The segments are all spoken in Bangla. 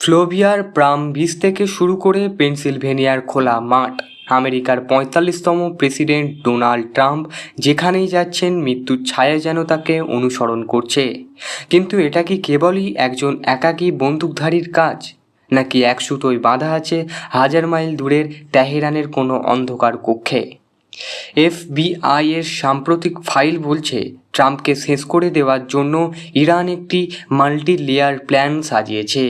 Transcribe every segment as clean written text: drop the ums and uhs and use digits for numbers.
ফ্লোরিডার পাম বিচ থেকে শুরু করে পেনসিলভেনিয়ার খোলা মাঠ, আমেরিকার ৪৫তম প্রেসিডেন্ট ডোনাল্ড ট্রাম্প যেখানেই যাচ্ছেন মৃত্যুর ছায়া যেন তাকে অনুসরণ করছে। কিন্তু এটা কি কেবলই একজন একাকী বন্দুকধারীর কাজ, নাকি এক সুতোয় বাঁধা আছে হাজার মাইল দূরের তেহরানের কোনো অন্ধকার কক্ষে? এফবিআই এর সাম্প্রতিক ফাইল বলছে, ট্রাম্পকে শেষ করে দেওয়ার জন্য ইরান একটি মাল্টি লেয়ার প্ল্যান সাজিয়েছে।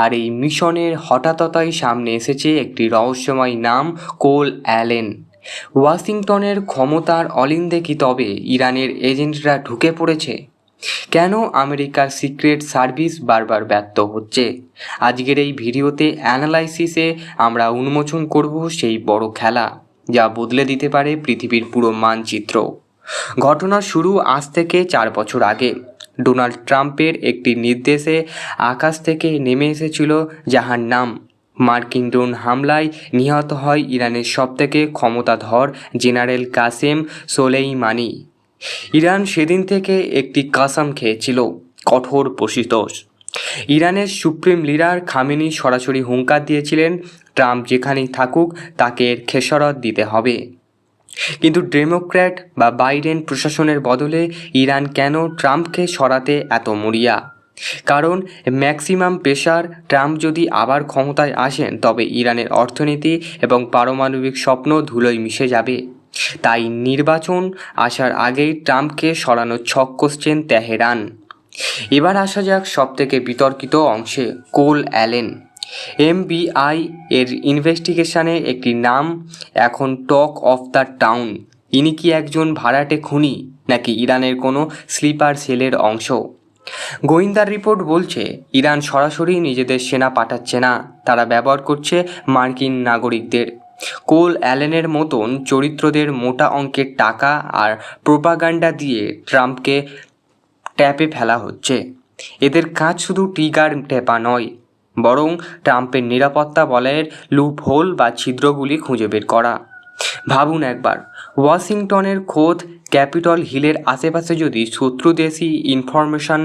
আর এই মিশনের হঠাৎই সামনে এসেছে একটি রহস্যময় নাম, কোল অ্যালেন। ওয়াশিংটনের ক্ষমতার অলিন্দে কি তবে ইরানের এজেন্টরা ঢুকে পড়েছে? কেন আমেরিকার সিক্রেট সার্ভিস বারবার ব্যর্থ হচ্ছে? আজকের এই ভিডিওতে অ্যানালাইসিসে আমরা উন্মোচন করব সেই বড় খেলা যা বদলে দিতে পারে পৃথিবীর পুরো মানচিত্র। ঘটনার শুরু আজ থেকে 4 বছর আগে। ডোনাল্ড ট্রাম্পের একটি নির্দেশে আকাশ থেকে নেমে এসেছিল জাহান্নাম। মার্কিন ড্রোন হামলায় নিহত হয় ইরানের সবথেকে ক্ষমতাধর জেনারেল কাসেম সোলেইমানি। ইরান সেদিন থেকে একটি কাসাম খেয়েছিল, কঠোর প্রতিশোধ। ইরানের সুপ্রিম লিডার খামেনি সরাসরি হুঙ্কার দিয়েছিলেন, ট্রাম্প যেখানেই থাকুক তাকে এর খেসারত দিতে হবে। কিন্তু ডেমোক্র্যাট বা বাইডেন প্রশাসনের বদলে ইরান কেন ট্রাম্পকে সরাতে এত মরিয়া? কারণ ম্যাক্সিমাম প্রেশার, ট্রাম্প যদি আবার ক্ষমতায় আসেন তবে ইরানের অর্থনীতি এবং পারমাণবিক স্বপ্ন ধুলোয় মিশে যাবে। তাই নির্বাচন আসার আগেই ট্রাম্পকে সরানোর ছক কষছেন তেহরান। এবার আসা যাক সবথেকে বিতর্কিত অংশে, কোল অ্যালেন। এফবিআই এর ইনভেস্টিগেশনে একটি নাম এখন টক অফ দ্য টাউন। ইনি কি একজন ভাড়াটে খুনি, নাকি ইরানের কোনো স্লিপার সেলের অংশ? গোয়েন্দার রিপোর্ট বলছে, ইরান সরাসরি নিজেদের সেনা পাঠাচ্ছে না, তারা ব্যবহার করছে মার্কিন নাগরিকদের। কোল অ্যালেনের মতন চরিত্রদের মোটা অঙ্কের টাকা আর প্রোপাগান্ডা দিয়ে ট্রাম্পকে ট্যাপে ফেলা হচ্ছে। এদের কাজ শুধু ট্রিগার টেপা নয়, বরং ট্রাম্পের নিরাপত্তা বলয়ের লুপ হোল বা ছিদ্রগুলি খুঁজে বের করা। ভাবুন একবার, ওয়াশিংটনের খোদ ক্যাপিটল হিলের আশেপাশে যদি শত্রু দেশি ইনফরমেশন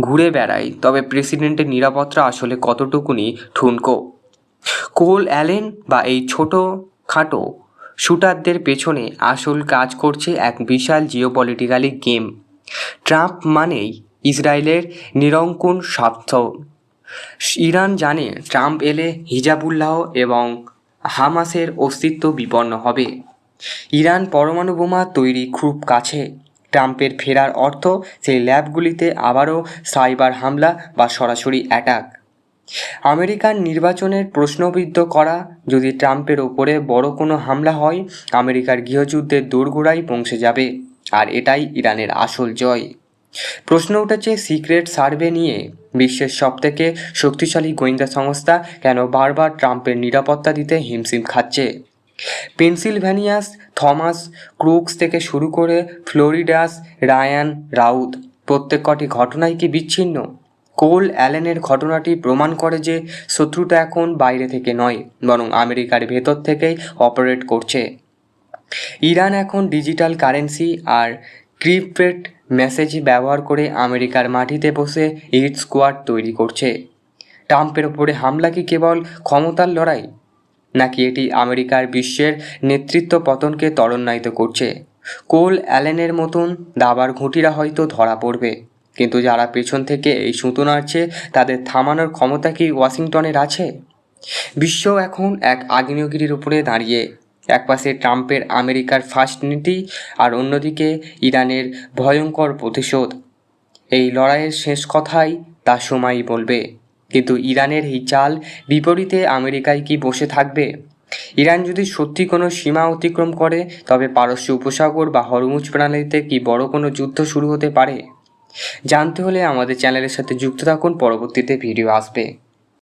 ঘুরে বেড়ায়, তবে প্রেসিডেন্টের নিরাপত্তা আসলে কতটুকুনি ঠুনকো? কোল অ্যালেন বা এই ছোটো খাটো শুটারদের পেছনে আসল কাজ করছে এক বিশাল জিওপলিটিক্যালি গেম। ট্রাম্প মানেই ইসরায়েলের নিরঙ্কুশ স্বার্থ। ইরান জানে ট্রাম্প এলে হিজাবুল্লাহ এবং হামাসের অস্তিত্ব বিপন্ন হবে। ইরান পরমাণু বোমা তৈরি খুব কাছে। ট্রাম্পের ফেরার অর্থ সেই ল্যাবগুলিতে আবারও সাইবার হামলা বা সরাসরি অ্যাটাক। আমেরিকার নির্বাচনের প্রশ্নবিদ্ধ করা, যদি ট্রাম্পের ওপরে বড় কোনো হামলা হয়, আমেরিকার গৃহযুদ্ধের দোরগোড়ায় পৌঁছে যাবে। আর এটাই ইরানের আসল জয়। প্রশ্ন উঠেছে সিক্রেট সার্ভে নিয়ে। বিশ্বের সবথেকে শক্তিশালী গোয়েন্দা সংস্থা কেন বারবার ট্রাম্পের নিরাপত্তা দিতে হিমশিম খাচ্ছে? পেনসিলভেনিয়াস থমাস ক্রুকস থেকে শুরু করে ফ্লোরিডাস রায়ান রাউত, প্রত্যেক কটি ঘটনাই কি বিচ্ছিন্ন? কোল অ্যালেনের ঘটনাটি প্রমাণ করে যে শত্রুতা এখন বাইরে থেকে নয়, বরং আমেরিকার ভেতর থেকেই অপারেট করছে। ইরান এখন ডিজিটাল কারেন্সি আর ক্রিপ্টেড মেসেজ ব্যবহার করে আমেরিকার মাটিতে বসে হিট স্কোয়াড তৈরি করছে। ট্রাম্পের ওপরে হামলা কি কেবল ক্ষমতার লড়াই, নাকি এটি আমেরিকার বিশ্বের নেতৃত্ব পতনকে ত্বরান্বিত করছে? কোল অ্যালেনের মতন দাবার ঘুঁটিরা হয়তো ধরা পড়বে, কিন্তু যারা পেছন থেকে এই সুতো নাড়ছে তাদের থামানোর ক্ষমতা কি ওয়াশিংটনের আছে? বিশ্ব এখন এক আগ্নেয়গিরির উপরে দাঁড়িয়ে। একপাশে ট্রাম্পের আমেরিকার ফার্স্ট নীতি, আর অন্যদিকে ইরানের ভয়ঙ্কর প্রতিশোধ। এই লড়াইয়ের শেষ কথাই তা সময়ই বলবে। কিন্তু ইরানের এই চাল বিপরীতে আমেরিকায় কি বসে থাকবে? ইরান যদি সত্যি কোনো সীমা অতিক্রম করে, তবে পারস্য উপসাগর বা হরমুজ প্রণালীতে কি বড় কোনো যুদ্ধ শুরু হতে পারে? জানতে হলে আমাদের চ্যানেলের সাথে যুক্ত থাকুন, পরবর্তীতে ভিডিও আসবে।